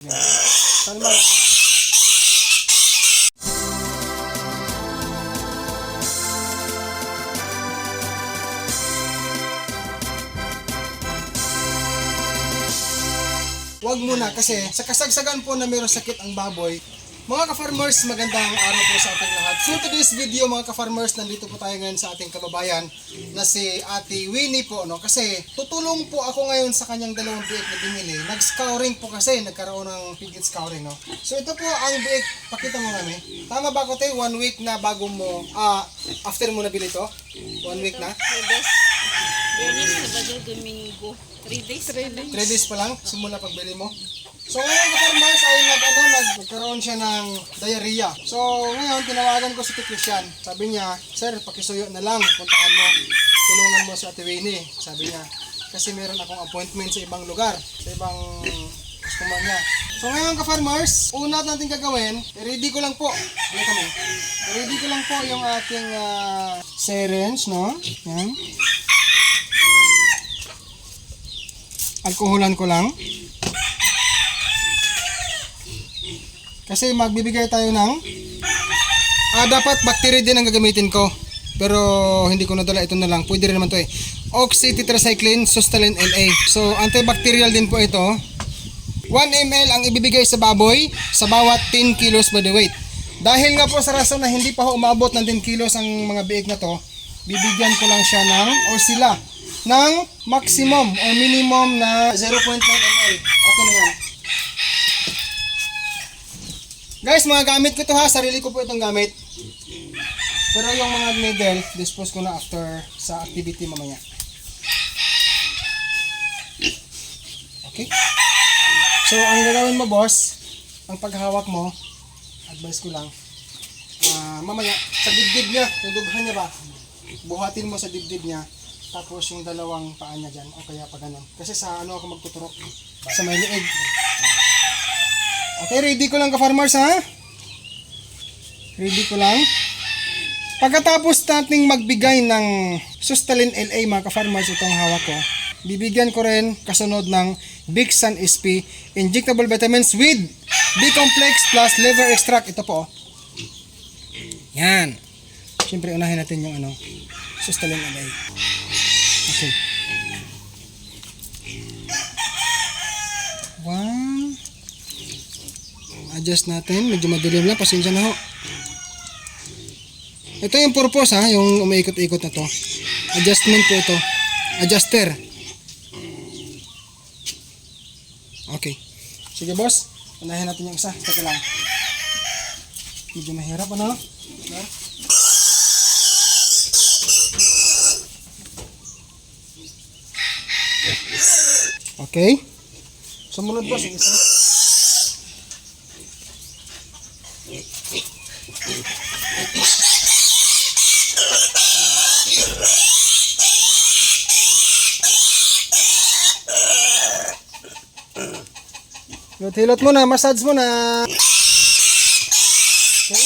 Kalma. Wag muna kasi sa kasagsagan po na mayroong sakit ang baboy. Mga ka-farmers, magandang araw po sa ating lahat. So today's video mga ka-farmers, nandito po tayo ngayon sa ating kababayan na si Ate Winnie po, no? Kasi tutulong po ako ngayon sa kanyang dalawang biik na binili. Nag-scouring po kasi, nagkaroon ng piglet scouring, no? So ito po ang biik, pakita mo kami. Tama ba ko tayo? 1 week na bago mo, after mo nabili to? 1 week na? Lunes, Sabado, Domingo. 3 days. 3 days pa lang, simula pagbili mo. So ngayon ka-farmers ay nagkaroon siya ng diarrhea. So ngayon tinawagan ko si Christian. Sabi niya, sir, pakisuyo na lang, puntahan mo. Tulungan mo si Ate Winnie, sabi niya. Kasi meron akong appointment sa ibang lugar, sa ibang customer niya. So ngayon ka-farmers, una natin gagawin, ready ko lang po. Ano kami? Ready ko lang po yung ating syringe, no? Yan. Alkoholan ko lang. Kasi magbibigay tayo ng dapat bacteria din ang gagamitin ko. Pero hindi ko nadala, ito na lang. Pwede rin naman to eh. Oxytetracycline Sustaline LA. So antibacterial din po ito. 1 ml ang ibibigay sa baboy sa bawat 10 kilos body weight. Dahil nga po sa rason na hindi pa ho umabot ng 10 kilos ang mga biik na to, bibigyan ko lang siya ng, o sila, ng maximum o minimum na 0.9 ml. Okay na yan. Guys, mga gamit ko to ha. Sarili ko po itong gamit. Pero yung mga needle, dispose ko na after sa activity mamaya. Okay? So, ang gagawin mo boss, ang paghawak mo, advice ko lang, mamaya, sa dibdib niya, yung dughan niya ba, buhatin mo sa dibdib niya, tapos yung dalawang paa niya dyan, o kaya pa ganun. Kasi sa ano ako magtuturok, sa may liig. Okay, ready ko lang ka-farmers ha? Ready ko lang. Pagkatapos nating magbigay ng Sustaline LA mga ka-farmers, itong hawak ko, bibigyan ko rin kasunod ng Big Sun SP Injectable Vitamins with B-Complex plus Liver Extract. Ito po. Yan. Siyempre unahin natin yung Sustaline LA. Okay. 1. Adjust natin, medyo madilim lang, pasensya na ho. Ito yung purpose ha, yung umiikot-ikot na to. Adjustment po ito. Adjuster. Okay. Sige boss, unahin natin yung isa. Teka lang. Medyo mahirap ano? Okay. Sumunod boss yung isa. Hilot mo na, massage mo na. Okay.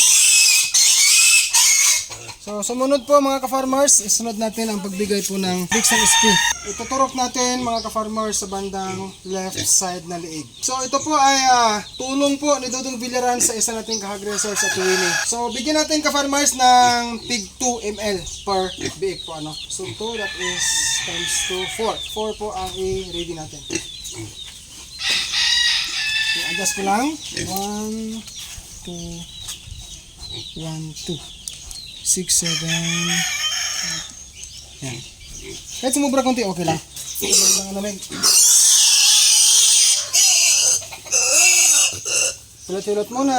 So, sumunod po mga ka-farmers, isunod natin ang pagbigay po ng Big Sun SP. Ituturok natin mga ka-farmers sa bandang left side na liig. So, ito po ay tulong po ni Dudong Villaran sa isa nating kahagresor sa Tuwini. So, bigyan natin ka-farmers ng tig 2 ml per biik po. So, 2 that is times 2, 4. 4 po ang i-ready natin. I-adjust ko lang. 1, 2, 1, 2, 6, 7. Yan. Kahit sumubra konti, okay lang. Hilot-hilot muna.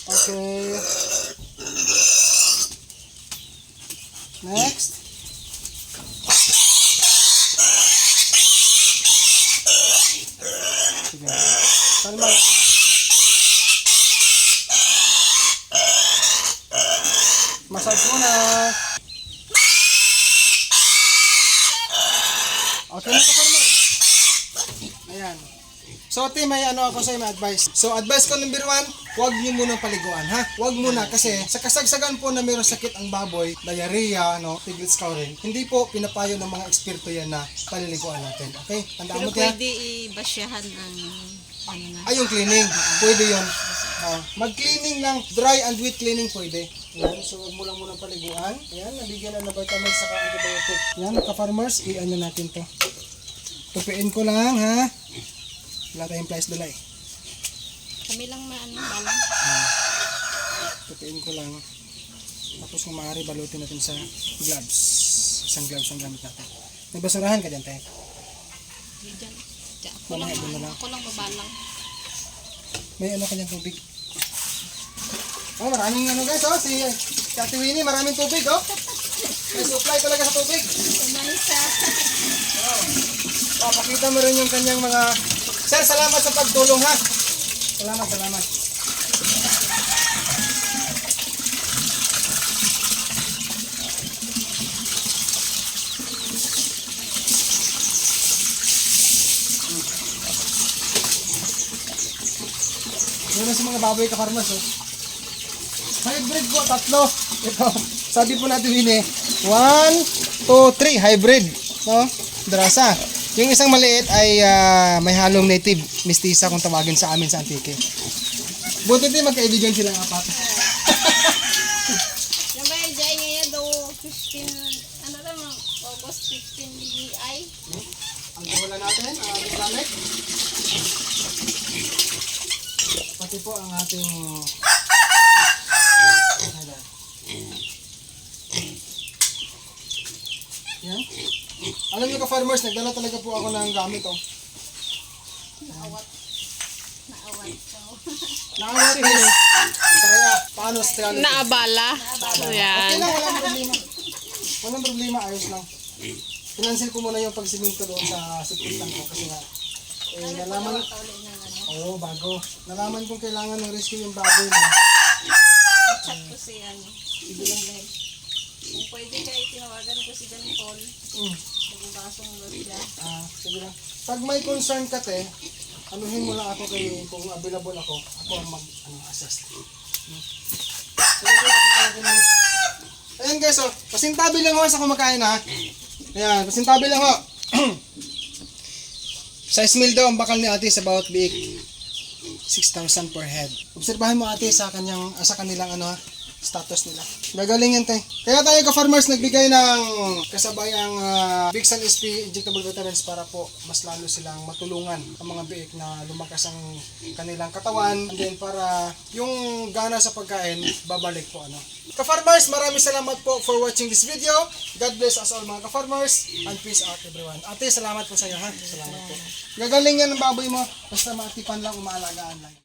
Okay. Next. Sige. Kalma lang. Massage muna. Okay na ka-farmer. Ayan. So ate, may ano ako sa'yo, may advice. So advice ko number 1, huwag niyo munang paliguan, ha? Huwag muna kasi sa kasagsagan po na mayroong sakit ang baboy, diarrhea, no, piglets scouring, hindi po pinapayo ng mga eksperto yan na paliliguan natin. Okay? Tandaan Pero mo tiyan. pwede ibasyahan ang ano na. Ay, yung cleaning. Pwede yun. Mag-cleaning lang. Dry and wet cleaning pwede. Yan. So, huwag mo lang munang paliguan. Yan. Nabigyan na ng vitamins sa antibiotic. Yan, ka-farmers. I-ano natin to. Tupiin ko lang, ha? Wala tayong plies dala eh. Kami lang balang. Tupiin ko lang. Tapos kung maaari, balutin natin sa gloves. Isang gloves ang gamit natin. May basurahan ka dyan, te. Diyan. Mamaya doon na lang. Ako lang babalang. May ano ka dyan, tubig. Oh, maraming ano guys, oh. Si Ate Winnie, maraming tubig, oh. May supply talaga sa tubig. Umanisa. Pakita mo rin yung kanyang mga... Sir, salamat sa pagtulong, ha. Salamat. Yun na sa mga baboy ka-farmers, oh. Hybrid po, 3. Ito, sabi po natin yun eh. 1, 2, 3, hybrid. No? Drasa. Yung isang maliit ay may halong native mestiza kung tawagin sa amin sa Antique. Buti din magkaibigan silang 4. Yung ba yung jay ngayon daw 15, ano naman, August 15 BBI. Ang wala natin, ang ating gamit. Pati po ang ating... Yan. Alam niyo ka-farmers, nagdala talaga po ako ng gamit, oh. Naawat ko. Nakawat is paraya. Paano Australia? Naabala. Okay Yan. lang, walang problema. Walang problema, ayos lang. Pinansil ko muna yung pagsiminto doon sa supitan ko kasi nga nalaman, oo, bago. Nalaman kong kailangan ng rescue yung baboy na. Chat ko si ano. Sige lang, guys. Kung pwede kayo tinawagan ko si Dan Paul. Nagbubasong siya. Sige lang. Pag may concern ka, te, anuhin mo lang ako kay kung available ako ang mag-assist. Ayan guys, oh, pasintabi lang ho sa kumakain, ha. Ayan, pasintabi lang ho. Size meal daw ang bakal ni ate sa bawat biik. 6,000 per head. Obserbahan mo ate sa kanilang ano, ha, status nila. Gagaling yan, te. Kaya tayo ka-farmers nagbigay ng kasabayang Big Sun SP injectable vitamins para po mas lalo silang matulungan ang mga biik na lumakas ang kanilang katawan, and then para yung gana sa pagkain babalik po, ano. Ka-farmers, maraming salamat po for watching this video. God bless us all mga ka-farmers and peace out everyone. Ate, salamat po sa iyo, ha. Salamat po. Gagaling yan ang baboy mo basta matipan lang, umaalagaan lang.